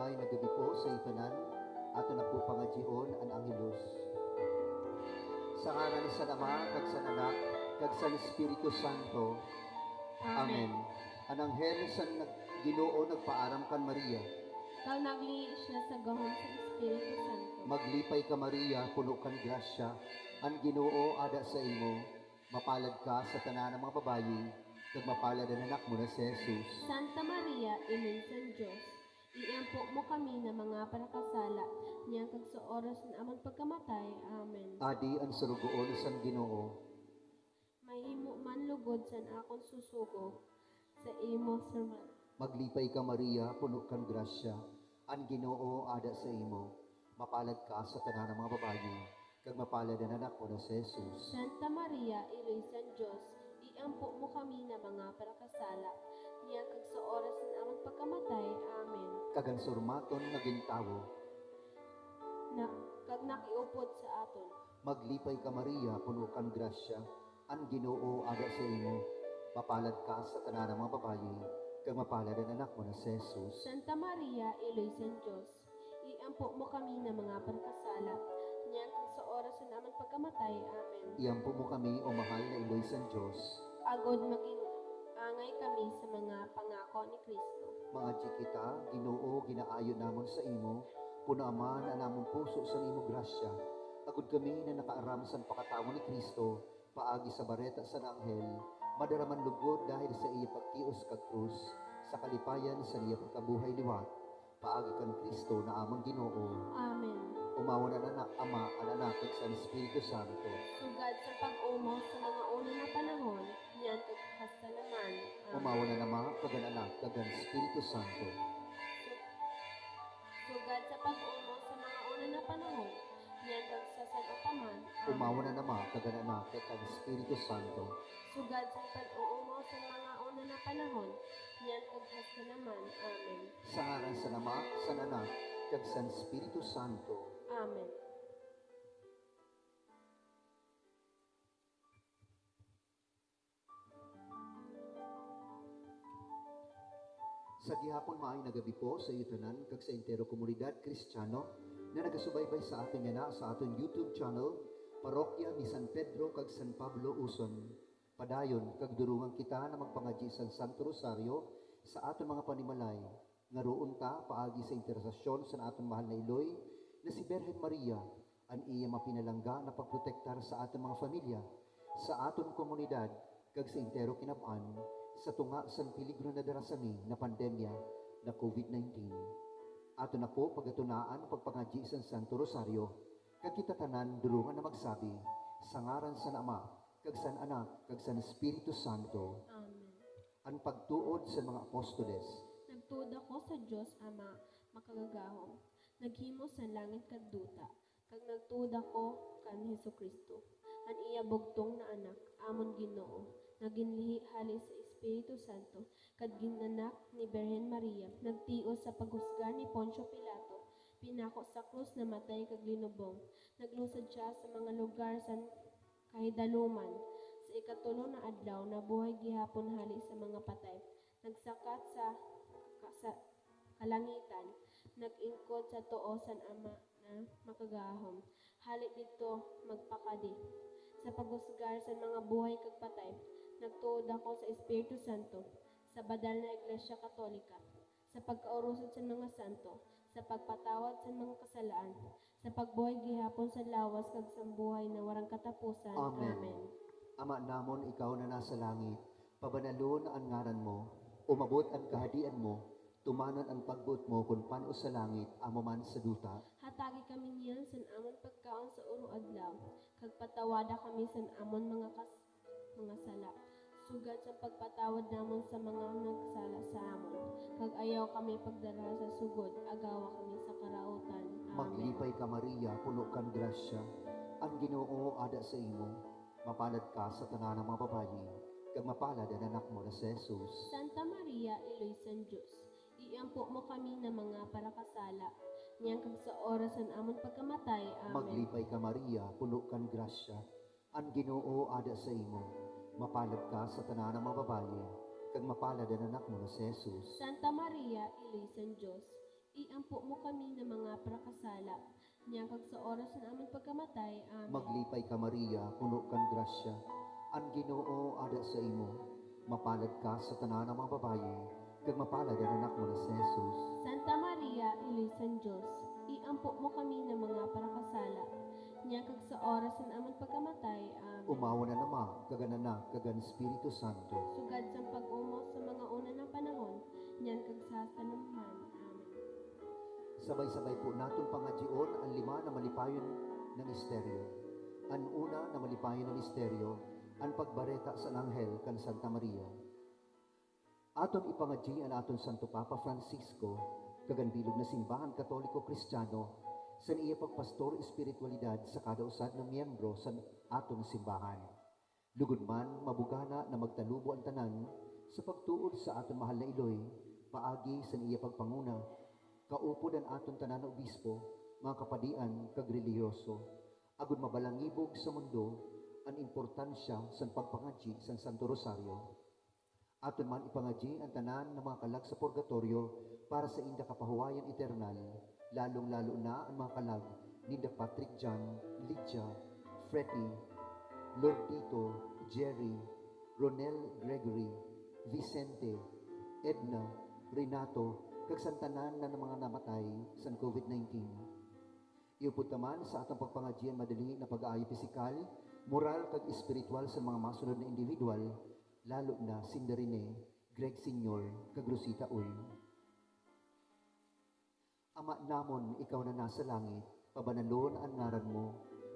May nagabi po sa itanan, ato na po pangadyon ang Angelos. Sa ngaran sa Ama, kag sa Anak, kag sa Espiritu Santo. Amen. Ang anghel sa Ginoo nagpaaram kan Maria. Kag naglihi siya sa gahom sa Espiritu Santo. Maglipay ka Maria, puno kan grasya. Ang Ginoo ada sa imo. Mapalad ka sa tanan ng mga babayi, kag mapalad ang anak mo na si Jesus. Santa Maria, Ina sa Diyos, iampo mo kami na mga parakasala, niya kag sa oras na amang pagkamatay. Amen. Adi ang surugoon sa Ginoo. Mahimo man lugod san akong susugo, sa imo serman. Maglipay ka Maria, puno kan grasya. Ang Ginoo ada sa imo. Mapalad ka sa tanan ng mga babayi, kag mapalad ang anak mo na si Jesus. Santa Maria, Ina sa Diyos, iampo mo kami na mga parakasala, niya kag sa oras na amang pagkamatay. Amen. Kagan surmaton naging tawo. Kag nakiupod sa aton. Maglipay ka Maria, puno kan grasya. Ang Ginoo ada sa imo. Mapalad ka sa tanan ng mga babayi, kag mapalad ang anak mo na si Jesus. Santa Maria, Ina sa Diyos, iampo mo kami na mga parakasala, niya kag sa oras na amang pagkamatay. Amen. Iampo mo kami, o mahal na Iloy sa Diyos. Agod maging angay kami sa mga pangako ni Kristo. Mga kita, Ginoo, ginaayo namon sa imo, puno aman ang namong puso sa imo grasya. Agud kami na nakaaram sa pakatawo ni Kristo, paagi sa bareta sa anghel, madaraman lugod dahil sa iya pagtios kag krus, sa kalipayan sa iya pagkabuhay liwat, paagi kan Kristo na amang Ginoo. Amen. Umawan ang anak, Ama, ang anak, kag sa Espiritu Santo. Sugad sa pag-umo sa mga una na panahon, niyan kag hasta naman. Umawan ang Ama, kag ang anak, kag ang Espiritu Santo. Sugad sa pag-umo sa mga una na panahon, niyan kag sa sanutaman. Umawan ang Ama, kag ang anak, kag ang Espiritu Santo. Sugad sa pag-uumo sa mga una na panahon, niyan kag hasta naman. Amen. Sa ngaran sa Ama, sa anak, kag sa Espiritu Santo. Amen. Sa gihapon maay nagabi po sa itanan kag sa entero komunidad Kristiyano na nagasubaybay sa aton yana sa aton YouTube channel Parokya ni San Pedro kag San Pablo Uson. Padayon kag durungan kita na magpangadyi sa Santo Rosario sa aton mga panimalay. Nga roon ta paagi sa intercesyon sa aton mahal na Iloy na si Birhen Maria ang iya mapinalangga na pagprotektar sa aton mga pamilya, sa aton komunidad kag sa entero kinab-an sa tunga sa peligro na darasami na pandemya na COVID-19. Ato na po pagatunaan pagpangadyi sa Santo Rosario, kag kita tanan dulungan na magsabi, sa ngaran sa Ama, kag sa Anak, kag sa Espiritu Santo. Amen. Ang pagtuod sa mga apostoles. Nagtuod ako sa Diyos Ama, makagagahom. Naghimo sa langit kag duta, kag nagtuod ako kan Hesukristo. An iya bugtong na anak, amon Ginoo, naginlihi hali sa Espiritu Santo, kad ginanak ni Birhen Maria, nagtios sa paghusga ni Poncio Pilato, pinako sa krus na matay kag linubong, naglusad siya sa mga lugar sa kahidaluman, sa ikatulo na adlaw na buhay gihapon hali sa mga patay, nagsakat sa kalangitan, nag-ingkod sa tuo san Ama na makagahom, hali dito magpakadi. Sa paghusgar sa mga buhay kag patay, nagtuod ako sa Espiritu Santo, sa badal na Iglesia Katolika, sa pagkaurusod sa mga santo, sa pagpatawad sa mga kasalaan, sa pagbuhay gihapon sa lawas kag sa buhay na warang katapusan. Amen. Amen. Ama namon, ikaw na nasa langit, pabanalon ang ngaran mo, umabot ang kahadian mo, tumanon ang pagbuot mo kung pano sa langit, amo man sa duta. Hatagi kami niyan san amon pagkaon sa uro adlaw, kag patawada kami san amon mga sala. Sugad sa pagpatawad namon sa mga nagsala sa amon, kag ayaw kami pagdara sa sugod, agawa kami sa karautan. Amen. Maglipay ka Maria, puno kan grasya, ang Ginoo ada sa imo, mapalad ka sa tanan ng mga babayi, kag mapalad ang anak mo na si Jesus. Santa Maria, Iloy sa Diyos, iampo mo kami na mga parakasala, niyan kag sa oras ng amon pagkamatay. Amen. Maglipay ka Maria, puno kan grasya, ang Ginoo ada sa imo, mapalad ka sa tanan ng mga babayi, kag mapalad ang anak mo na si Jesus. Santa Maria, Iloy sa Diyos, Iampo mo kami ng mga prakasala, niya kag sa oras ng aming pagkamatay. Amen. Maglipay ka Maria, puno kang grasya. Ang Ginoo ada sa imo. Mapalad ka sa tanan ng mga babaye, kag mapalad ang anak mo na si Jesus. Santa Maria, Ilusan Diyos, iampo mo kami ng mga prakasala, niya kag sa oras ng aming pagkamatay. Amen. Umawa na nama, kaganan kagan Espiritu Santo. Sugad sa pag-umo sa mga una ng panahon, niyan kag sa kanuman. Amen. Sabay-sabay po natin pangadyoon ang 5 na malipayon ng misteryo. Ang una na malipayon ng misteryo, ang pagbareta sa anghel kan Santa Maria. Aton ipangadyi ang aton Santo Papa Francisco, kaganbilog na simbahan Katoliko Kristiyano, sa iya pagpastor espiritualidad sa kada usad ng miyembro sa aton simbahan. Lugod man, mabugana na magtalubo ang tanan sa pagtuod sa aton mahal na Iloy, paagi sa iya pagpanguna, kaupod ang aton tanan na obispo, mga kapadian kag reliyoso, agud mabalangibog sa mundo ang importansya sa pagpangadyi sa Santo Rosario. Aton man ipangadyi ang tanan ng mga kalag sa purgatorio para sa inda kapahuwayan eternal, lalong-lalo na ang mga kalag ni Patrick John, Lydia, Freddy, Lordito, Jerry, Ronel Gregory, Vicente, Edna, Renato, kag santanan na ng mga namatay sa COVID-19. Iupod naman sa atong pagpangadyan madali na pag-aayo pisikal, moral kag espiritual sa mga masunod na individual, lalo na Cindy Rene, Greg Senior, kag Rosita Uy. Ama namon, ikaw na nasa langit, pabanalon ang ngaran mo,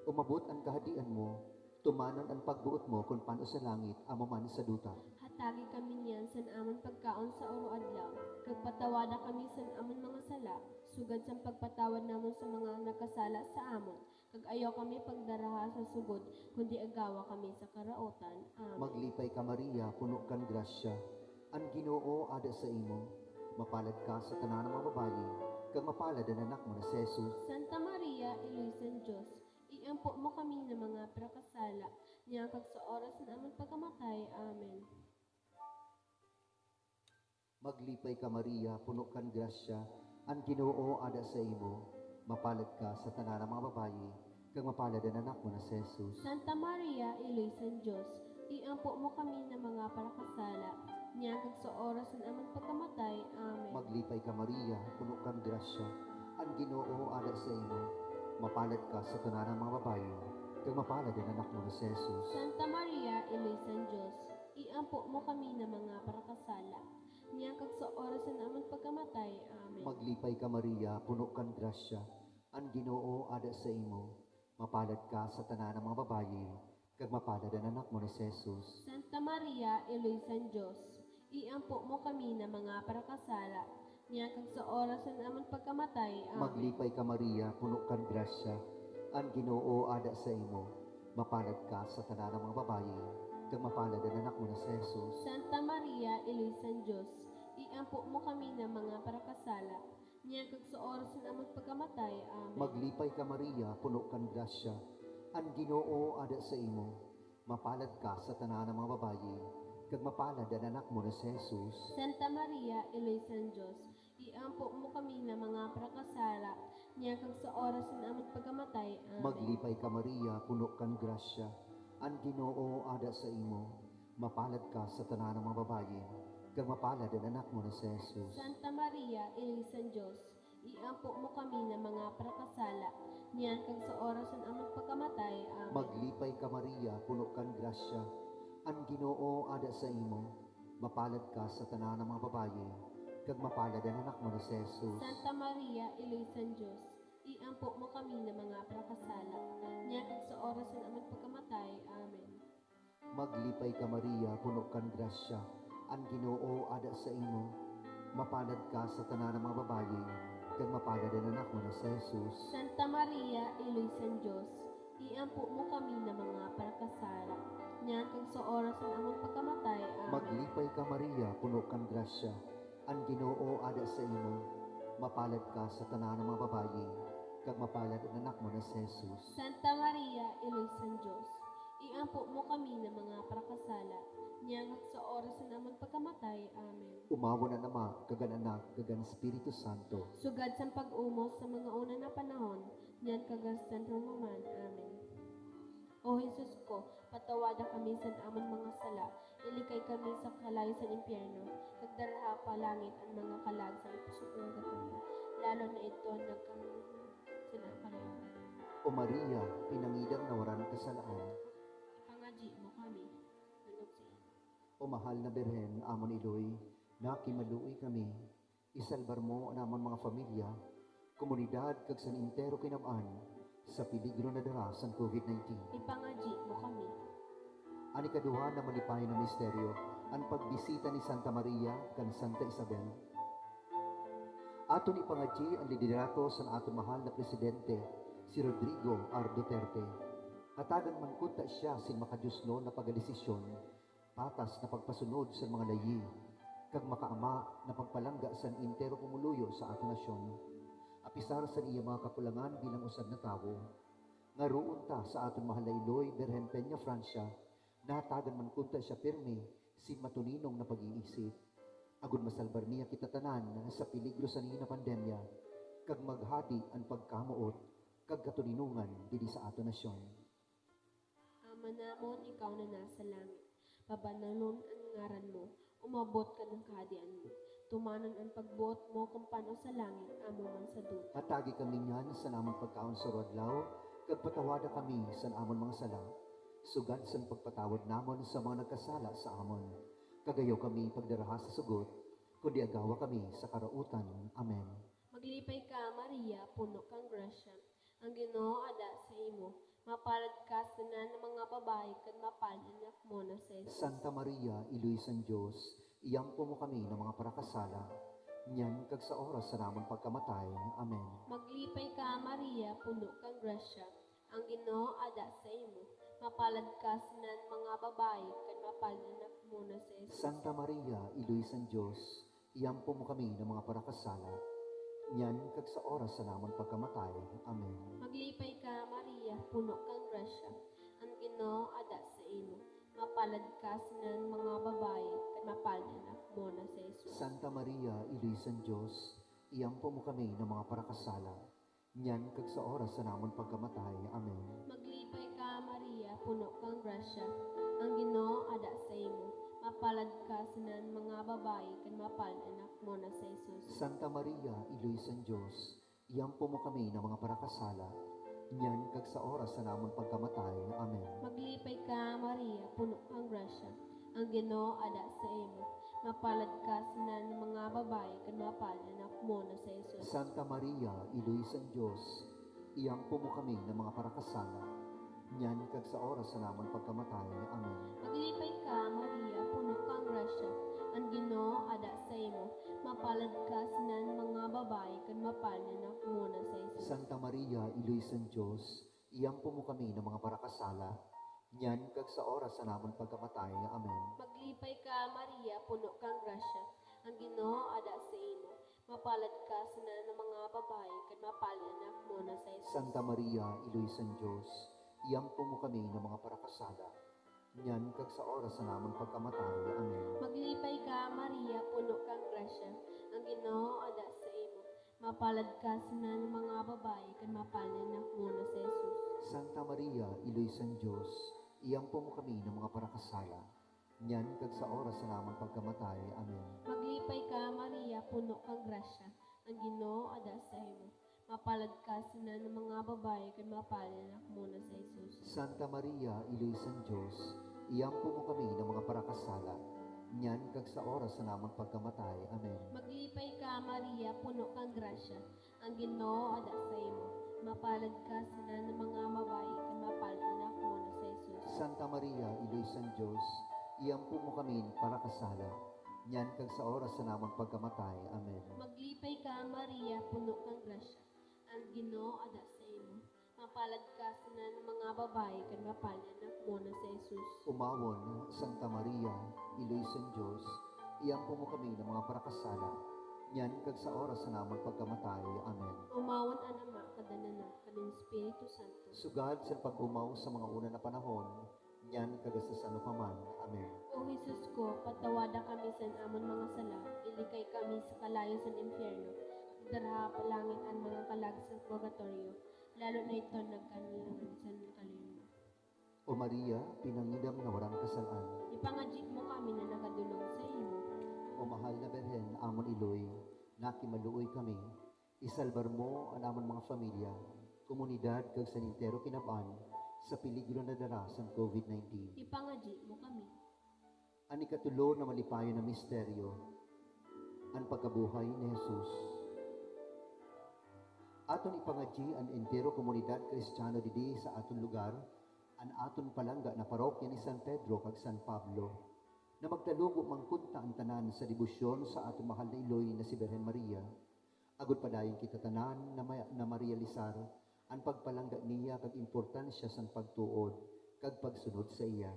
umabot ang kahadian mo, tumanan ang pagbuot mo kung paano sa langit, amo man sa duta. Hatagi kami niyan sa amon pagkaon sa oro adlaw, kag patawada kami sa amon mga sala, sugad sa pagpatawad namon sa mga nakasala sa amon, kag ayaw kami pagdaraha sa sugod, kundi agawa kami sa karaotan. Amen. Maglipay ka Maria, puno kang grasya, ang Ginoo ada sa imo, mapalad ka sa tanan ng mga babaye, kag mapalad ang anak mo na si Jesus. Santa Maria, Ilusan Diyos, iampo mo kami ng mga prakasala, niya kag sa oras ng aming pagkamatay. Amen. Maglipay ka Maria, puno kang grasya, ang Ginoo ada sa imo, mapalad ka sa tanan ng mga babaye, kag mapalad ang anak mo na si Jesus. Santa Maria, Ilusan Diyos, iampo mo kami ng mga prakasala, niya kag sa oras ng aming pagkamatay. Amen. Maglipay ka Maria, puno kang grasya, ang Ginoo ada sa imo, mapalad ka sa tanan ng mga babaye, kag mapalad ang anak mo na si Jesus. Santa Maria, Ilusan Diyos, iampo mo kami ng mga prakasala, niya kag sa oras ng aming pagkamatay. Amen. Maglipay ka Maria, puno kang grasya, ang Ginoo ada sa imo, mapalad ka sa tanan ng mga babaye, kag mapalad ang anak mo na si Jesus. Santa Maria, Ilusan Diyos, iampo mo kami ng mga prakasala, niya kag sa oras ng aming pagkamatay. Amen. Maglipay ka Maria, puno kang grasya, ang Ginoo ada sa imo, mapalad ka sa tanan ng mga babaye, kag mapalad ang anak mo na si Jesus. Santa Maria, Ilusan Diyos, iampo mo kami ng mga prakasala, niya kag sa oras ng aming pagkamatay. Amen. Maglipay ka Maria, puno kang grasya, ang Ginoo ada sa imo, mapalad ka sa tanan ng mga babaye, kag mapalad ang anak mo na si Jesus. Santa Maria, Ilusan Diyos, iampo mo kami ng mga prakasala, niya kag sa oras ng aming pagkamatay. Amen. Maglipay ka Maria, puno kang grasya, ang Ginoo ada sa imo, mapalad ka sa tanan ng mga babaye, kag mapalad ang anak mo na si Jesus. Santa Maria, Ilusan Diyos, iampo mo kami ng mga prakasala, niya kag sa oras ng aming pagkamatay. Amen. Maglipay ka Maria, puno kang grasya, ang Ginoo ada sa imo, mapalad ka sa tanan ng mga babaye, kag mapalad ang anak mo na si Jesus. Santa Maria, Ilusan Diyos, iampo mo kami ng mga prakasala, niya kag sa oras ng aming pagkamatay. Amen. Maglipay ka Maria, puno kang grasya, ang Ginoo ada sa imo, mapalad ka sa tanan ng mga babaye, kag mapalad ang anak mo na si Jesus. Santa Maria, Ilusan Diyos, iampo mo kami ng mga prakasala, niya kag sa oras ng aming pagkamatay. Amen. Maglipay ka Maria, puno kang grasya, ang Ginoo ada sa imo, mapalad ka sa tanan ng mga babaye, kag mapalad ang anak mo na si Jesus. Santa Maria, Ilusan Diyos, iampo mo kami ng mga prakasala, niya kag sa oras ng aming pagkamatay. Amen. Umawon ang Ama, kagan Anak, kagan Espiritu Santo. Sugad sa pag-umos sa mga una na panahon, niyan kagastan man. Amen. O Jesus ko, patawada kami sa amon mga sala, ilikay kami sa kalayo sa impyerno, kagdarha pa langit ang mga kalag sa pusok ng katuloy, lalo na ito sila kalayo. O Maria, pinangidang nawaran kasalaan. Ipangaji mo kami, nunod sa iyo. O mahal na Berhen, amon iloy, nakimaluoy kami, isalbar mo ang amon mga pamilya, komunidad kag san intero kinabaan, sa peligro na dara sa COVID-19. Ipangaji mo kami. Ani kaduha na malipay na misteryo, ang pagbisita ni Santa Maria kan Santa Isabel. Aton ipangadji ang liderato sa aton mahal na presidente, si Rodrigo R. Duterte. Hatagan man kunta siya sin makadusno na pagadesisyon, patas na pagpasunod sa mga layi, kag makaama na pagpalangga sa intero kumuluyo sa aton nasyon. Apisar sa iya mga kakulangan bilang usad na tawo, nga roon ta sa aton mahal na Iloy, Berhen Peña Francia, nahatagan man kunta siya pirmi, sin matuninong na pag-iisip. Agon masalbar niya kita tanan sa peligro sa na pandemya, kag maghati ang pagkamuot, kag katuninungan dili sa aton nasyon. Ama namon, ikaw na nasa langit. Pabanalon ang ngaran mo. Umabot ka ng kahadian mo. Tumanan ang pagbuot mo kung paano sa langit, amo man sa duta. Hatagi kami niyan sa namang pagkaon sa rodlaw, kag patawada kami sa amon mga sala. Sugad sa pagpatawad namon sa mga nagkasala sa amon. Kagayaw kami pagdaraha sa sugot, kundi agawa kami sa karautan. Amen. Maglipay ka, Maria, puno kang grasya. Ang Ginoo ada sa imo. Mapalad ka sa ng mga babae, kag mapalanak mo na sa Jesus. Santa Maria, Iloy San Diyos, iyampo mo kami ng mga parakasala, niyan kag sa oras sa namon pagkamatay. Amen. Maglipay ka, Maria, puno kang grasya. Ang Ginoo ada sa imo. Mapalad ka sa ng mga babae, kag mapalanak mo na sa Jesus. Santa Maria, Iloy San Diyos, iyampo mo kami ng mga parakasala, niyan kag sa oras sa namon pagkamatay. Amen. Maglipay ka, Maria, puno kang grasya. Ang Ginoo ada sa imo. Mapalad ka sa ng mga babae, kag mapalanak mo na sa Jesus. Santa Maria, Iloy San Diyos, iyampo mo kami ng mga parakasala, niyan kag sa oras sa namon pagkamatay. Amen. Maglipay ka, Maria, puno kang grasya. Ang Ginoo ada sa imo. Mapalad ka sa ng mga babae, kag mapalanak mo na sa Jesus. Santa Maria, Iloy San Diyos, iyampo mo kami ng mga parakasala, niyan kag sa oras sa namon pagkamatay. Amen. Maglipay ka, Maria, puno kang grasya. Ang Ginoo ada sa imo. Mapalad ka sa ng mga babae, kag mapalanak mo na sa Jesus. Santa Maria, Iloy San Diyos, iyampo mo kami ng mga parakasala, niyan kag sa oras sa namon pagkamatay. Amen. Maglipay ka, Maria, puno kang grasya. Ang Ginoo ada sa imo. Mapalad ka sa ng mga babae, kag mapalanak mo na sa Jesus. Santa Maria, Iloy San Diyos, iyampo mo kami ng mga parakasala, niyan kag sa oras sa namon pagkamatay. Amen. Maglipay ka, Maria, puno kang grasya. Ang Ginoo ada sa imo. Mapalad ka sa ng mga babae, kag mapalanak mo na sa Jesus. Santa Maria, Iloy San Diyos, iyampo mo kami ng mga parakasala, niyan kag sa oras sa namon pagkamatay. Amen. Maglipay ka, Maria, puno kang grasya. Ang Ginoo ada sa imo. Mapalad ka sa ng mga babae, kag mapalanak mo na sa Jesus. Santa Maria, Iloy San Diyos, iyampo mo kami ng mga parakasala, niyan kag sa oras sa namon pagkamatay. Amen. Maglipay ka, Maria, puno kang grasya. Ang Ginoo ada sa imo. Mapalad ka sa ng mga babae, kag mapalanak mo na sa Jesus. Santa Maria, Iloy San Diyos, iyampo mo kami ng mga parakasala, niyan kag sa oras sa namon pagkamatay. Amen. Maglipay ka, Maria, puno kang grasya. Ang Ginoo ada sa imo. Mapalad ka sa ng mga babae, kag mapalanak mo na sa Jesus. Santa Maria, Iloy San Diyos, iyampo mo kami ng parakasala, niyan kag sa oras sa namon pagkamatay. Amen. Maglipay ka, Maria, puno kang grasya. Ang Ginoo ada sa imo. Mapalad ka sa ng mga babae, kag mapalanak mo na sa Jesus. Umawon, Santa Maria, Iloy San Diyos, iyampo mo kami ng mga parakasala, niyan kag sa oras sa namon pagkamatay. Amen. Umawan ang Ama, kadananan, kanin Espiritu Santo. Sugad sa pag-umaw sa mga una na panahon, niyan kag sa sanupaman. Amen. O Jesus ko, patawada kami sa amon mga sala, ilikay kami sa kalayo sa impyerno, daraha palangit ang mga kalag sa purgatorio, lalo na ito nagkanilangan sa kalimo. O Maria, pinangidam nga warang kasalaan. Ipangajik mo kami na nagadulog sa imo. O mahal na Berhen, amon iloy, nakimaluoy kami, isalbar mo ang amon mga pamilya, komunidad kag sanintero kinabaan, sa peligro na dara sa COVID-19. Ipangajik mo kami. Ang ikatulo na malipayo na misteryo, ang pagkabuhay ni Jesus. Aton ipangadji ang entero komunidad Kristiyano didi sa aton lugar, ang aton palangga na parokya ni San Pedro kag San Pablo, na magtalugo mangkunta ang tanan sa debosyon sa aton mahal na iloy na si Birhen Maria, agud padayon kita tanan na marealisar ang pagpalangga niya kag importansya sa pagtuod kag pagsunod sa iya.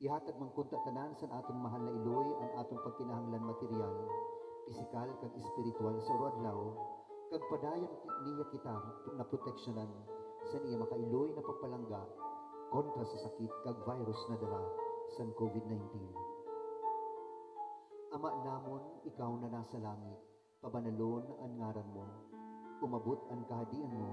Ihatag mangkunta tanan sa aton mahal na iloy ang aton pagkinahanglan material, pisikal kag espiritual sa adlaw, kag padayon niya kita na proteksyonan sa iya makailoy na pagpalangga kontra sa sakit kag virus na dala sa COVID-19. Ama namon, ikaw na nasa langit, pabanalon ang ngaran mo, umabot ang kahadian mo,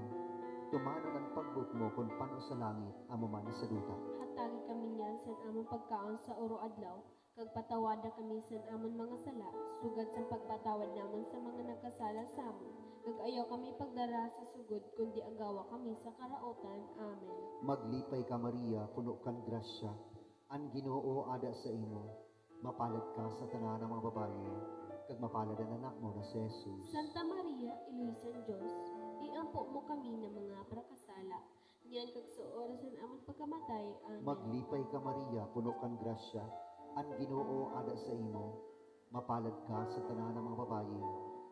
tumanon ang pagbut mo kung pano sa langit, amo man sa duta. Hatagi kami niyan sa among pagkaon sa uro adlaw, kag patawada kami sa amon mga sala, sugad sa pagpatawad namon sa mga nagkasala sa amon. Kag ayaw kami pagdara sa sugod, kundi agawa kami sa karautan. Amen. Maglipay ka Maria, puno kang grasya, ang Ginoo ada sa imo, mapalad ka sa tanan ng mga babaye, kag mapalad ang anak mo na si Jesus. Santa Maria, Ilusan Diyos, iampo mo kami ng mga prakasala, niyan kag sa oras ng among pagkamatay. Amen. Maglipay ka Maria, puno kang grasya, ang Ginoo ada sa imo, mapalad ka sa tanan ng mga babaye,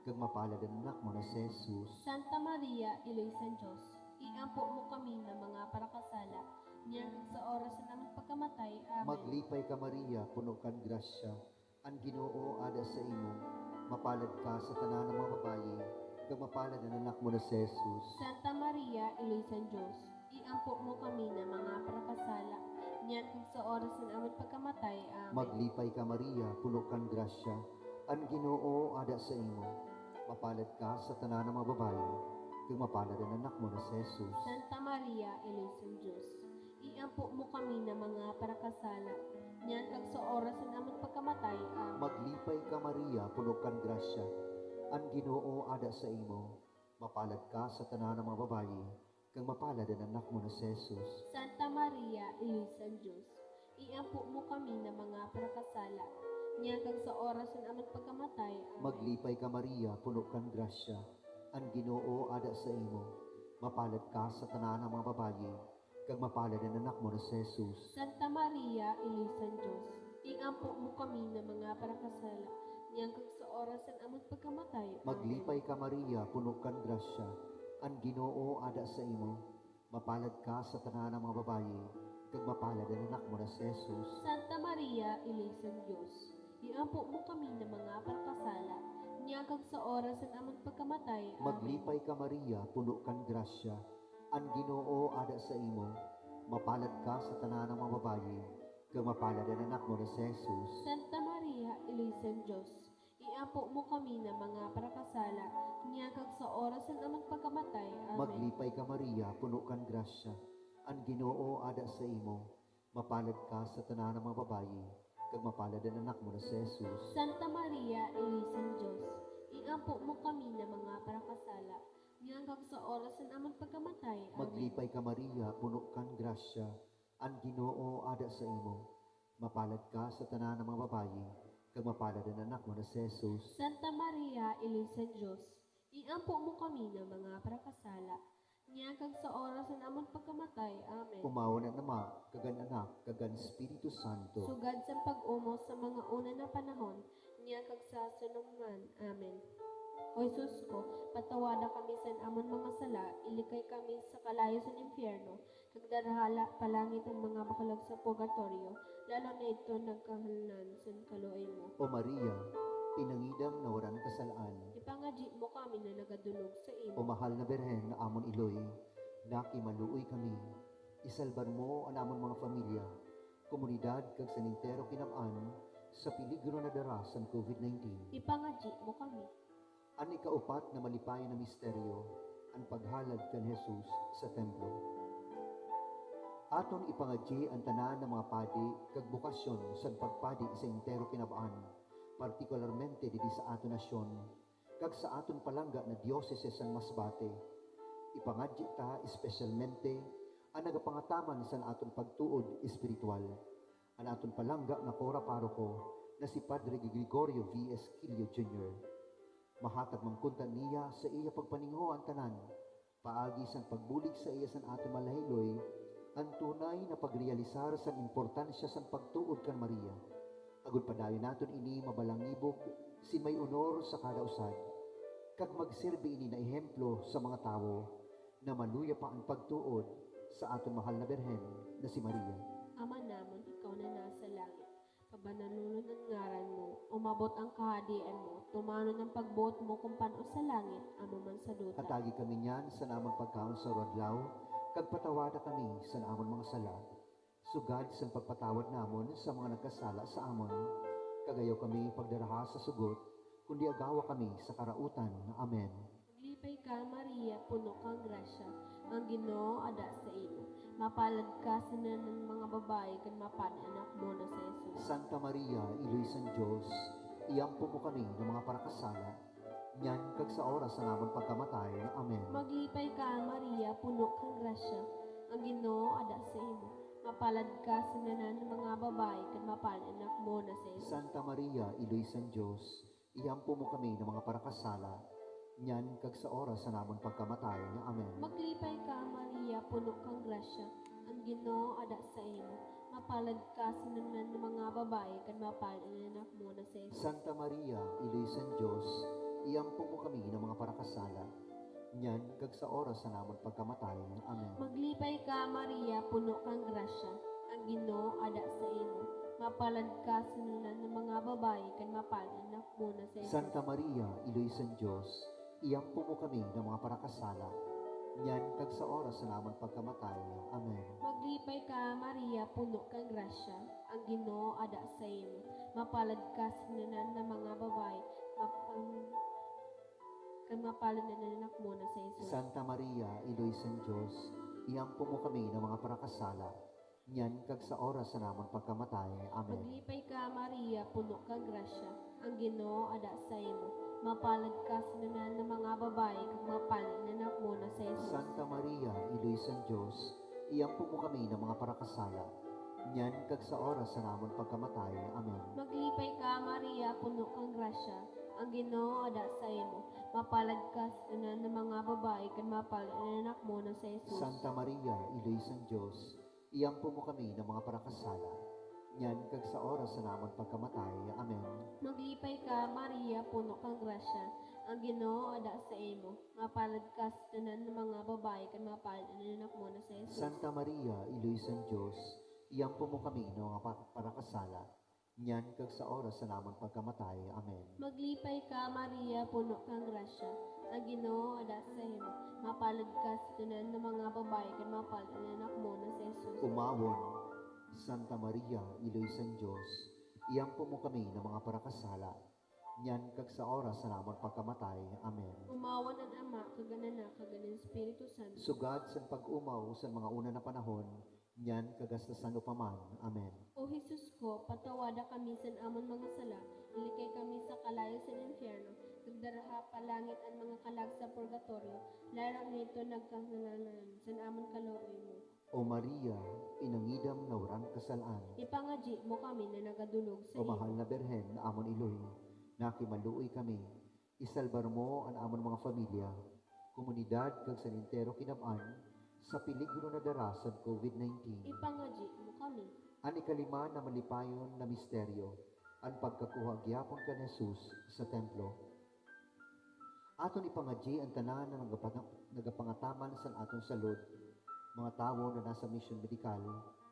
kag mapalad ang anak mo na si Jesus. Santa Maria, Ilusan Diyos, iampo mo kami ng mga prakasala, niyan kag sa oras ng among pagkamatay. Amen. Maglipay ka Maria, puno kang grasya, ang Ginoo ada sa imo, mapalad ka sa tanan ng mga babaye, kag mapalad ang anak mo na si Jesus. Santa Maria, Ilusan Diyos, iampo mo kami ng mga prakasala, niyan kag sa oras ng among pagkamatay. Amen. Maglipay ka Maria, puno kang grasya, ang Ginoo ada sa imo, mapalad ka sa tanan ng mga babaye, kag mapalad ang anak mo na si Jesus. Santa Maria, Ilusan Diyos, iampo mo kami ng mga prakasala, niyan kag sa oras ng among pagkamatay. Amen. Maglipay ka Maria, puno kang grasya, ang Ginoo ada sa imo, mapalad ka sa tanan ng mga babaye, kag mapalad ang anak mo na si Jesus. Santa Maria, Ilusan Diyos, iampo mo kami ng mga prakasala, niyan kag sa oras ng among pagkamatay. Amen. Maglipay ka Maria, puno kang grasya, ang Ginoo ada sa imo, mapalad ka sa tanan ng mga babaye, kag mapalad ang anak mo na si Jesus. Santa Maria, Ilusan Diyos, iampo mo kami ng mga prakasala, niyan kag sa oras ng among pagkamatay. Amen. Maglipay ka Maria, puno kang grasya, ang Ginoo ada sa imo, mapalad ka sa tanan ng mga babaye, kag mapalad ang anak mo na si Jesus. Santa Maria, Ilusan Diyos, iampo mo kami ng mga prakasala, niyan kag sa oras ng among pagkamatay. Amen. Maglipay ka Maria, puno kang grasya, ang Ginoo ada sa imo, mapalad ka sa tanan ng mga babaye, kag mapalad ang anak mo na si Jesus. Santa Maria, Ilusan Diyos, iampo mo kami ng mga prakasala, niyan kag sa oras ng among pagkamatay. Amen. Maglipay ka Maria, puno kang grasya, ang Ginoo ada sa imo, mapalad ka sa tanan ng mga babaye, kag mapalad ang anak mo na si Jesus. Santa Maria, Ilusan Diyos, iampo mo kami ng mga prakasala, niyan kag sa oras ng among pagkamatay. Amen. Maglipay ka Maria, puno kang grasya, ang Ginoo ada sa imo, mapalad ka sa tanan ng mga babaye, kag mapalad ang anak mo na si Jesus. Santa Maria, Ilusan Diyos, iampo mo kami ng mga prakasala, niyan kag sa oras ng among pagkamatay. Amen. Umawa na nama, kagan anak, kagan Espiritu Santo. Sugad sa pag-umo sa mga una na panahon, niya kag sa sunungan. Amen. O Jesus ko, patawada kami sa amon mga sala, ilikay kami sa kalayo sa impyerno, kag darahala palangit ang mga makalag sa purgatorio, lalo na ito nagkahalnan sa kaluoy mo. O Maria, pinangidam na waran kasalaan, Ipangadji mo kami na nagadulog sa o imo. mahal na Berhen na amon iloy, nakimaluoy kami, isalbar mo ang amon mga pamilya, komunidad kag sanintero kinabaan, sa peligro na dara sa COVID-19. Ipangadji mo kami. Ang ikaupat na malipayon na misteryo, ang paghalad kan Jesus sa templo. Aton ipangadji ang tanan ng mga padi kag bukasyon sa pagpadi sa entero kinabaan, partikularmente didi sa aton nasyon, kag sa aton palangga na diocese san Masbate. Ipangadji ta espesyalmente ang nagapangataman sa aton pagtuod espiritual, ang aton palangga na kora paroko na si Padre Gregorio V. Esquilio Jr. Mahatag mangkunta niya sa iya pagpaningo ang tanan, paagi sang pagbulig sa iya san aton malahiloy, ang tunay na pagrealisar sa importansya sa pagtuod kan Maria. Agud padayon naton ini mabalangibog si may honor sa kada usad, kag magsilbi ini na ehemplo sa mga tawo na maluya pa ang pagtuod sa aton mahal na Birhen na si Maria. Ama namon, ikaw na nasa langit. Kabanalunod ang ngaran mo, umabot ang kahadian mo, tumano ng pagbuot mo kung paano sa langit, amo man sa duta. Katagi kami niyan sa namang pagkaon sa rodlaw, kag patawada kami sa namon mga sala. Sugad sa pagpatawad namon sa mga nagkasala sa amon, kagayaw kami pagdaraha sa sugot, kundi agawa kami sa karautan. Amen. Maglipay ka, Maria, puno kang grasya, ang Ginoo ada sa imo. Mapalad ka sa ng mga babae, kan mapad anak mo na sa Jesus. Santa Maria, Iloy San Diyos, iyampo mo kami ng mga parakasala, nyan kag sa oras na namon pagkamatay. Amen. Maglipay ka, Maria, puno kang grasya, ang Ginoo ada sa imo. Mapalad ka sa ng mga babae, kan mapad anak mo na sa Jesus. Santa Maria, Iloy San Diyos, iyampo mo kami ng mga parakasala, nyan kag sa oras na namon pagkamatay. Amen. Maglipay ka, Maria, puno kang grasya, ang Ginoo ada sa imo. Mapalad ka sa ng mga babae, kan mapalad ang anak mo na sa Jesus. Santa Maria, Iloy San Diyos, iyampo mo kami ng mga parakasala, nyan kag sa oras na namon pagkamatay. Amen. Maglipay ka, Maria, puno kang grasya, ang Ginoo ada sa imo. Mapalad ka sa ng mga babae, kan mapalad ang anak mo na sa Jesus. Santa Maria, Iloy San Diyos, iyampo mo kami ng mga parakasala, nyan kag sa oras na namon pagkamatay. Amen. Maglipay ka, Maria, puno kang grasya, ang Ginoo ada sa imo. Mapalad ka sa ng mga babae, kan mapalad ang anak mo na sa Jesus. Santa Maria, Iloy San Diyos, iyampo mo kami ng mga parakasala, nyan kag sa oras na namon pagkamatay. Amen. Maglipay ka, Maria, puno kang grasya, ang Ginoo ada sa imo. Mapalad ka sa ng mga babae, kag mapalad ang anak mo na sa Jesus. Santa Maria, Iloy San Diyos, iyampo mo kami ng mga parakasala, nyan kag sa oras na namon pagkamatay. Amen. Maglipay ka, Maria, puno kang grasya, ang Ginoo ada sa imo. Mapalad ka sa ng mga babae, kag mapalad ang anak mo na sa Jesus. Santa Maria, Iloy San Diyos, iyampo mo kami ng mga parakasala, nyan kag sa oras na namon pagkamatay. Amen. Maglipay ka, Maria, puno kang grasya, ang Ginoo ada sa imo. Mapalad ka sa ng mga babae, kag mapalad ang anak mo na sa Jesus. Santa Maria, Iloy San Diyos, iyampo mo kami ng mga parakasala, nyan kag sa oras na namon pagkamatay. Amen. Maglipay ka, Maria, puno kang grasya, ang Ginoo ada sa imo. Mapalad ka sa ng mga babae, kag mapalad ang anak mo na sa Jesus. Umawon, Santa Maria, Iloy San Diyos, iyampo mo kami ng mga parakasala, nyan kag sa oras na namon pagkamatay. Amen. Umawan ang Ama, kag ang Anak, kag ang Espiritu Santo. Sugad sa pag-umaw sa mga una na panahon, nyan kagastasan upaman. Amen. O Jesus ko, patawada kami sa amon mga sala, ilikay kami sa kalayo sa infierno, nagdaraha palangit ang mga kalag sa purgatorio, larang nito nagkahalalan sa amon kaluoy mo. O Maria, pinangidam na urang kasalaan, Ipangadji mo kami na nagadulog sa o mahal na Birhen na amon iloy, nakimaluoy kami, isalbar mo ang amon mga pamilya, komunidad kag sanintero kinabaan, sa peligro na dara sa COVID-19. Ipangadji mo kami. Ang ikalima na malipayon na misteryo, ang pagkakuha gyapon kan Jesus sa templo. Aton ipangadji ang tanan na nagapangataman sa aton salud, mga tawo na nasa mission medikal,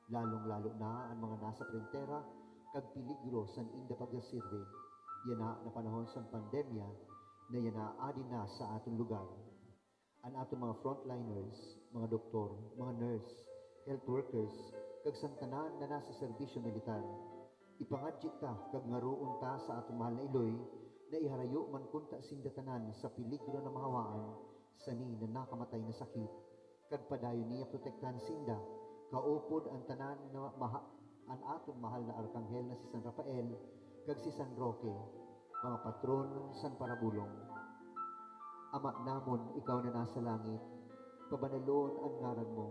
lalong-lalo na ang mga nasa prentera, kag peligro sa inda pagsirbe, yana na panahon sa pandemya, na yana adin na sa aton lugar. Ang aton mga frontliners, mga doktor, mga nurse, health workers, kag santanan na nasa serbisyo militar, Ipangadjik ta kag ngaroon ta sa atong mahal na Iloy na iharayo man kunta sindatanan sa peligro na mahawaan sa ni na nakamatay na sakit. Kag padayon niya protektahan sinda kaupod ang tanan na ang aton mahal na arkanghel na si San Rafael kag si San Roque, mga patron San Parabulong. Ama namon, ikaw na nasa langit, pabanalon ang ngaran mo,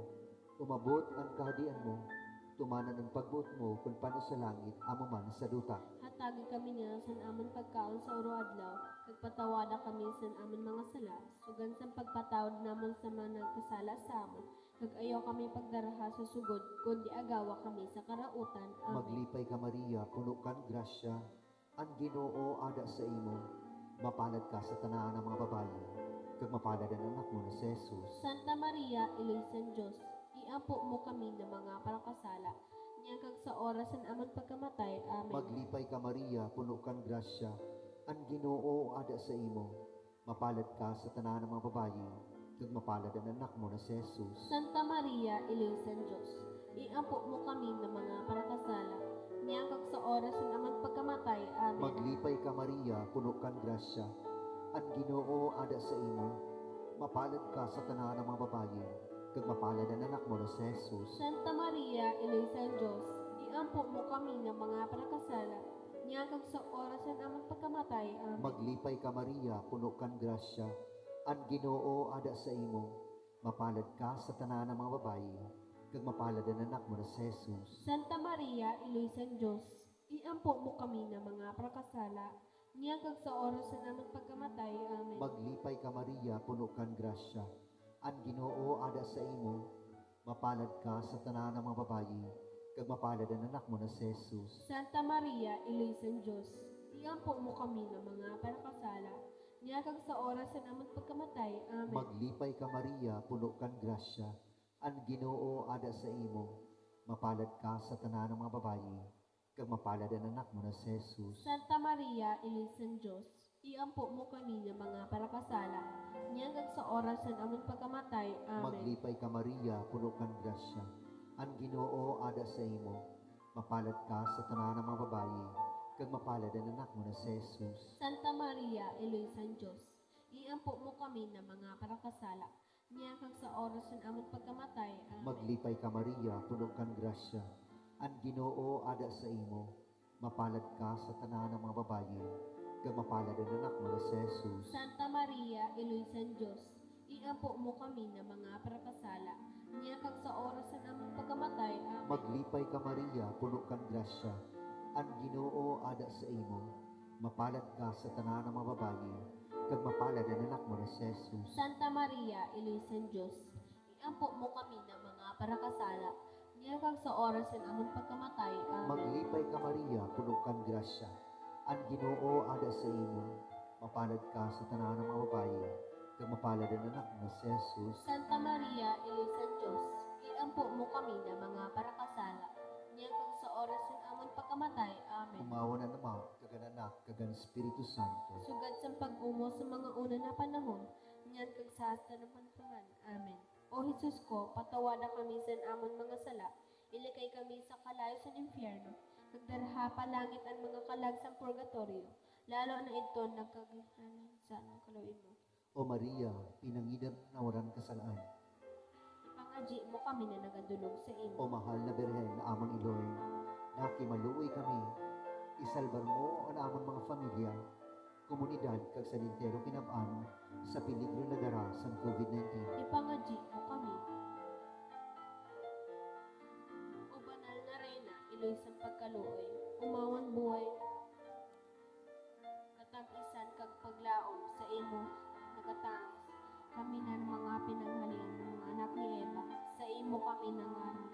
umabot ang kahadian mo, tumanan ang pagbuot mo kung paano sa langit, amo man sa duta. Hatagi kami nga san amon pagkaon sa uro adlaw, kag patawada kami san amon mga sala, sugan sa pagpatawad namon sa mga nagkasala sa amon, kag ayaw kami pagdaraha sa sugod, kundi agawa kami sa karautan. Amen. Maglipay ka Maria, puno kan grasya, ang Ginoo ada sa imo, mapalad ka sa tanan ng mga babayi, kag mapalad ang anak mo na si Jesus. Santa Maria, Iloysan Diyos, iampo mo kami ng mga parakasala, niya kag sa oras ng amon pagkamatay. Amen. Maglipay ka Maria, puno kan grasya, ang Ginoo ada sa imo, mapalad ka sa tanan ng mga babayi, kag mapalad ang anak mo na si Jesus. Santa Maria, Iloysan Diyos, iampo mo kami ng mga parakasala, niya kag sa oras ng amon pagkamatay. Amen. Maglipay ka Maria, puno kan grasya, ang Ginoo ada sa imo, mapalad ka sa tanan ng mga babayi, kag mapalad ang anak mo na si Jesus. Santa Maria, Iloysan Diyos, iampo mo kami ng mga parakasala, niya kag sa oras ng amon pagkamatay. Amen. Maglipay ka Maria, puno kan grasya, ang Ginoo ada sa imo, mapalad ka sa tanan ng mga babayi, kag mapalad ang anak mo na si Jesus. Santa Maria, Iloysan Diyos, iampo mo kami ng mga prakasala, niya kag sa oras ng among pagkamatay. Amen. Maglipay ka Maria, puno kan grasya, ang Ginoo ada sa imo, mapalad ka sa tanan ng mga babayi, kag mapalad ang anak mo na si Jesus. Santa Maria, Iloysan Diyos, iampo mo kami ng mga prakasala, niya kag sa oras ng among pagkamatay. Amen. Maglipay ka Maria, puno kan grasya, ang Ginoo ada sa imo, mapalad ka sa tanan ng mga babayi, kag mapalad ang anak mo na si Jesus. Santa Maria, Iloysan Diyos, iampo mo kami ng mga parakasala, niya kag sa oras ng among pagkamatay. Amen. Maglipay ka Maria, puno kan grasya, ang Ginoo ada sa imo, mapalad ka sa tanan ng mga babayi, kag mapalad ang anak mo na si Jesus. Santa Maria, Iloysan Diyos, iampo mo kami ng mga parakasala, niya kag sa oras ng among pagkamatay. Amen. Maglipay ka Maria, puno kan grasya, ang Ginoo ada sa imo, mapalad ka sa tanan ng mga babayi, kag mapalad ang anak mo na si Jesus. Santa Maria, Iloysan Diyos, iampo mo kami ng mga parakasala, niya kag sa oras ng among pagkamatay. Amen. Maglipay ka Maria, puno kan grasya, ang Ginoo ada sa imo, mapalad ka sa tanan ng mga babayi, kag mapalad ang anak mo na si Jesus. Santa Maria, Iloysan Diyos, iampo mo kami ng mga parakasala, niya kag sa oras ng among pagkamatay. Amen. Maglipay ka Maria, puno kan grasya, ang Ginoo ada sa imo, mapalad ka sa tanan ng mga babayi, kag mapalad ang anak mo na si Jesus. Santa Maria, Iloysan Diyos, iampo mo kami ng mga parakasala, niya kag sa oras ng among pagkamatay. Amen. Umawa na naman, kagan anak, kagan Espiritu Santo. Sugad sa pag-umo sa mga una na panahon, niyan kag sa hasta ng panahon. Amen. O Jesus ko, patawadan kami sa amon mga sala, ilikay kami sa kalayo sa impyerno, nagdarha pa langit ang mga kalag sa purgatorio, lalo na ito nagkagahanan sa kaluin mo. O Maria, pinangidam na walang kasalaan. Ipangadji mo kami na nagadulog sa imo. O mahal na Birhen na amon Iloy, nakimaluoy kami, isalbar mo ang amon mga pamilya, komunidad kag salintero kinab-an sa peligro na dara sa COVID-19. Ipangadji mo kami. O banal na reyna, iloy sa pagkaluoy, umawan buhay, katapisan kag paglaom sa imo nagatangis. Kami na mga pinanghalin ng mga anak ni Eva, sa imo kami nangaral.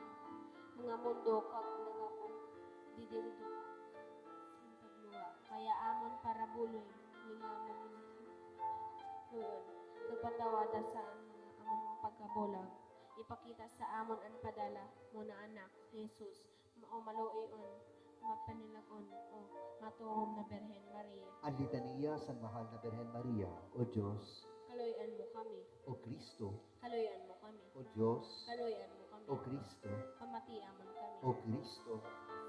Mga mundo kag nangapong didirito sin pagluwa, kaya amon para buloy, lingamon Lord, nagpatawada sa mga amon pagkabulag. Ipakita sa amon ang padala mo na anak, Jesus, o maluoyon, mapanilagon, o matuhom na Birhen Maria. Ang litaniya sa mahal na Birhen Maria, O Diyos, Kaluyan mo kami, O Kristo, kaluyan mo kami, O Diyos, kaluyan mo kami, O Kristo, pamatiamon kami, O Kristo,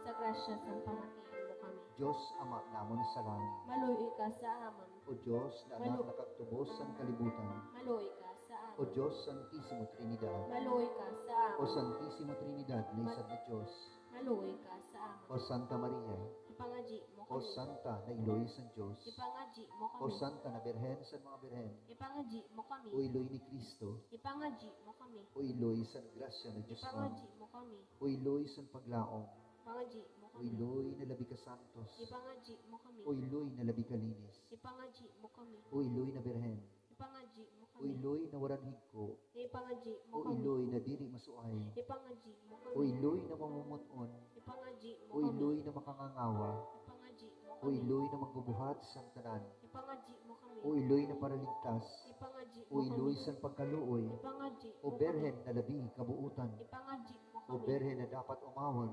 sa grasya sa pamatian kami. Diyos Ama namon sa langit. Maluoy ka sa amon. O Diyos na anak na kagtubos sa kalibutan. Maluoy ka sa O amon. Diyos Santissimo Trinidad. Maluoy ka sa O amon. Santissimo Trinidad na isang na Diyos. Maluoy ka sa O amon. Santa Maria. Ipangaji mo O kami. Santa na Iloy sa Diyos. Ipangaji mo O kami. Santa na Birhen sa mga Birhen. Ipangaji mo kami. O Iloy ni Kristo. Ipangaji mo kami. O Iloy sa grasya na Diyos Ama. Ipangaji mo kami. O Iloy sa paglaong. Ipangaji mo O kami. Iloy na labi ka santos. Ipangaji mo kami. O Iloy na labi ka linis. Ipangaji mo kami. O Iloy na Birhen. Ipangaji mo O kami. Iloy na waran higko. Ipangaji mo O kami. Iloy na diri masuay. Ipangaji mo O kami. Iloy na mamumuton. Ipangaji mo O kami. Iloy na makangangawa. Ipangaji mo O kami. Iloy na magbubuhat sa tanan. Ipangaji mo kami. O Iloy na paraligtas. Ipangaji O mo Iloy kami. sa pagkaluoy. Ipangaji O mo Berhen na labi kabuutan. kami. Ipangaji mo O kami. Berhen na dapat umawan.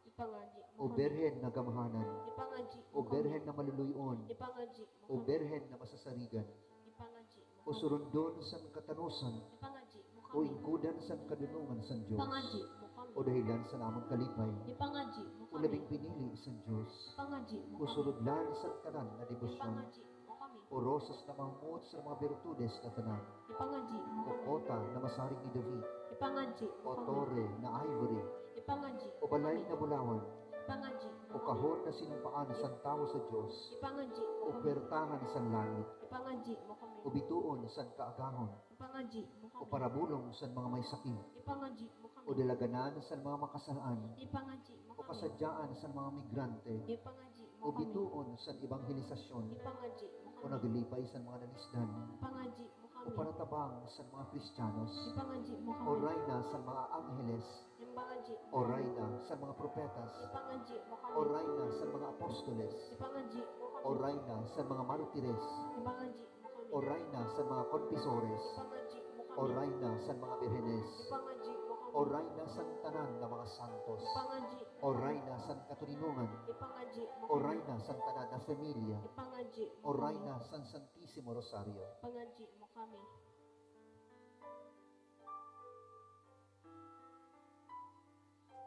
Ipangaji O mo kami. Berhen na gamahanan. Ipangaji O mo kami. Berhen na maluluyon. Ipangaji mo O kami. Berhen na masasarigan. Ipangaji mo O kami. surundon sa katanusan. Ipangaji mo O kami. ingkudan sa kadunungan sa Diyos. Ipangaji mo kami. O dahilan sa namang kalipay. Ipangaji mo O kami. labing pinili sa Diyos. Ipangaji mo O kami. surudlan sa tanan na debosyon. Ipangaji mo kami. O rosas na mahmut sa mga virtudes na tanan. Ipangaji mo O kami. kota na masaring ni David. Ipangaji mo O kami. tore na ivory. Ipangaji O balay na bulawan. Ipangaji O mo kami. kahon na sinumpaan sa tao sa Diyos. Ipangaji O mo kami. pertangan sa langit. Ipangaji mo kami. O bituon sa kaagahon. Ipangaji mo O kami. parabulong sa mga may sakit. Ipangaji mo kami. O dalaganan sa mga makasalaan. Ipangaji mo O kami. kasadyaan sa mga migrante. Ipangaji mo O kami. bituon sa ebanghelisasyon. Ipangaji mo O kami. naglipay sa mga nalisdan. Ipangaji mo O kami. panatabang sa mga Kristiyanos. Ipangaji mo O kami. rayna sa mga angheles. Ipangaji mo O kami. rayna sa mga propetas. Ipangaji mo O kami. rayna sa mga apostoles. Ipangaji mo O kami. rayna sa mga martires. Ipangaji mo kami. O rayna sa mga konfisores. Ipangaji mo O kami. rayna sa mga birhenes. Ipangaji mo kami. O rayna sa tanan ng mga santos. Ipangaji. O rayna sa katuninungan. Ipangaji mo O kami. rayna sa tanan na familia. Ipangaji mo O kami. rayna sa Santissimo Rosario. Ipangaji mo kami.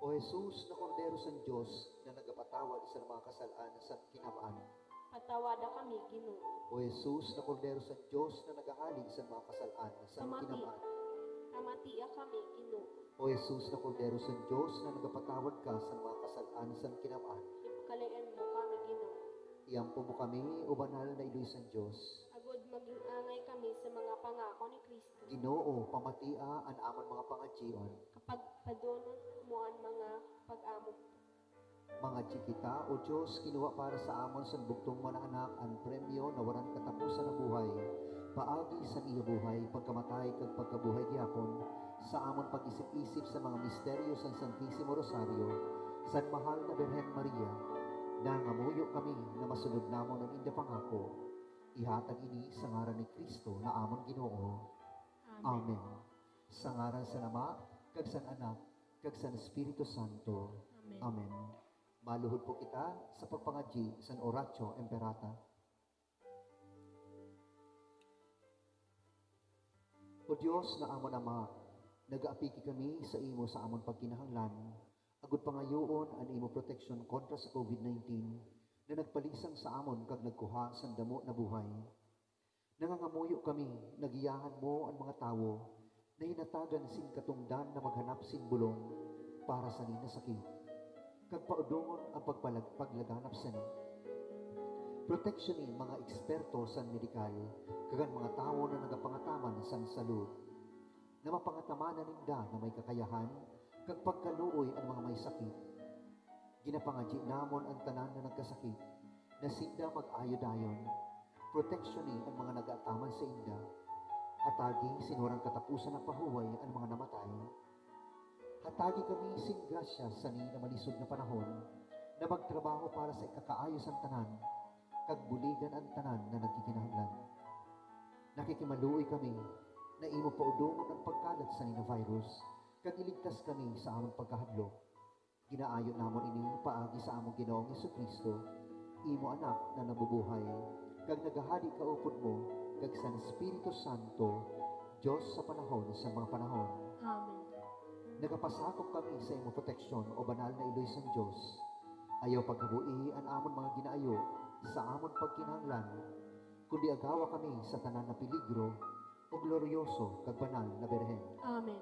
O Jesus na kordero sa Diyos na nagapatawad sa mga kasalaan sa kinabaan. Patawada kami, Ginoo. O Jesus na kordero sa Diyos na nagahalig sa mga kasalaan sa kinabaan. Kamatia kami, Ginoo. O Jesus na kordero sa Diyos na nagapatawad ka sa mga kasalaan sa kinabaan. Ipagkalayan mo kami, Ginoo. Iyampo mo kami, o banal na iloy sa Diyos. Agod maging angay kami sa mga pangako ni Kristo. Ginoo, pamatia ang amon mga pangadjion. Kapag padunon mo ang mga pag-amo. Mga kita, o Diyos, kinuha para sa amon sa bugtong manaanak ang premyo na waran katapusan na buhay. Paagi sa iya buhay, pagkamatay kag pagkabuhay gyapon, sa amon pag-isip-isip sa mga misteryo sa Santissimo Rosario, sa mahal na Birhen Maria, nangamuyo kami na masunod namon ang inda pangako. Ihatag ini sa ngaran ni Kristo na amon Ginoo. Amen. Amen. Sa ngaran sa Ama, kag sa Anak, kag sa Espiritu Santo. Amen. Amen. Maluhod po kita sa pagpangadji sa Oratio Imperata. O Diyos na amon Ama, nagaapiki kami sa imo sa amon pagkinahanglan, agud pangayoon ang imo proteksyon kontra sa COVID-19 na nagpalisang sa amon kag nagkuha sa damo na buhay. Nangangamuyo kami, nagiyahan mo ang mga tao na hinatagan sin katungdan na maghanap sin bulong para sa nina sakit. Kag paudungon ang paglaganap sa ni. Protection ni mga eksperto sa medikal, kagan mga tao na nagapangataman sa salud. Na mapangatamanan ninda na may kakayahan, kag pagkaluoy ang mga may sakit. Ginapangadji namon ang tanan na nagkasakit, na sinda mag-ayo-dayon. Protection ni ang mga nag-ataman sa inda. Hatagi sinurang katapusan ng pahuway ang mga namatay. Hatagi kami sin grasya sa ni na malisod na panahon na magtrabaho para sa ikakaayos ang tanan, kag buligan ang tanan na nagkikinahanglan. Nakikimaluoy kami na imo paudungon ang pagkalat sa ni na virus, kag iligtas kami sa among pagkahadlok. Ginaayo namon ini paagi sa among Ginoong Jesucristo, imo anak na nabubuhay, kag nagahadi kaupod mo, kag sa Espiritu Santo, Diyos sa panahon sa mga panahon. Amen. Nagapasakop kami sa imo proteksyon o banal na iloy sa Diyos. Ayaw pagkabui ang amon mga ginaayo sa amon pagkinahanglan, kundi agawa kami sa tanan na peligro o glorioso kag banal na Berhen. Amen.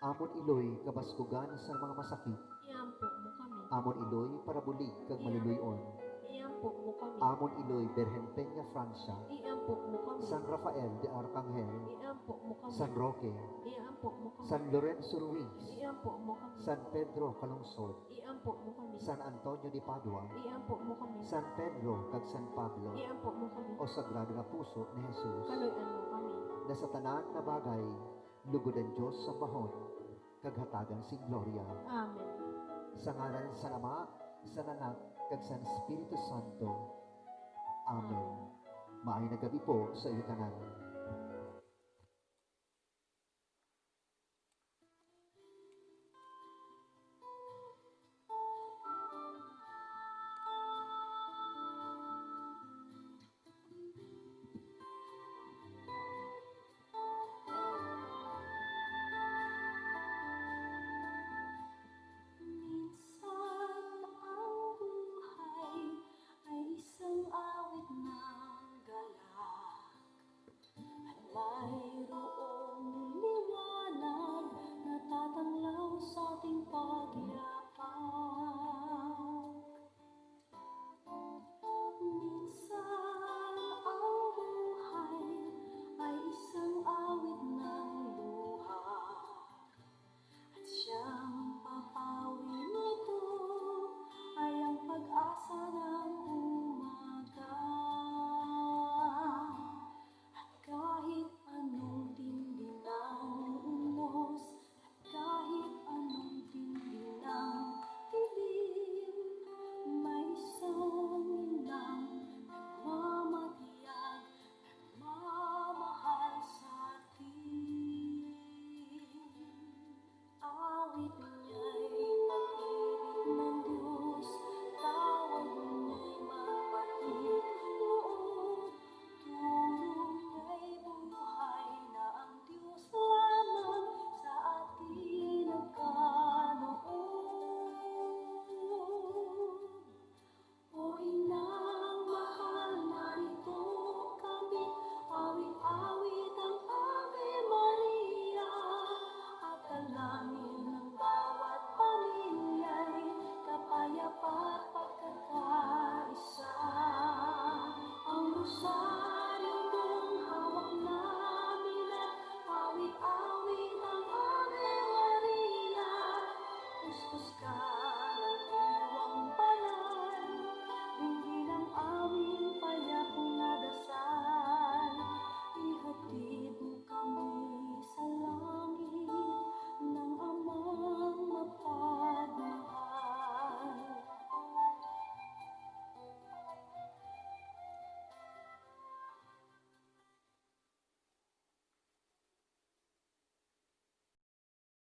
Amon iloy kabaskugan sa mga masakit, Iampo mo kami. amon iloy para bulig kag maluluyon, Iampo mo kami. amon iloy Berhen Peña Francia, Iampo mo kami. San Rafael de Arcangel, Iampo mo kami. San Roque, Iampo mo kami. San Lorenzo Ruiz, Iampo mo kami. San Pedro Calungsod, Iampo mo kami. San Antonio de Padua, Iampo mo kami. San Pedro kag San Pablo, Iampo mo kami. o Sagrado na Puso ni Jesus, Kaluyan mo kami. na sa tanan na bagay, lugod ang Diyos sa bahon, kag hatagan si Gloria. Amen. Sa ngalan sa Ama, sa Anak, kag sa Espiritu Santo. Amen. Maay na gabi po sa iyo tanan. Minsan ang buhay ay isang awit ng galak at mayroong liwanag na tatanglaw sa ating pag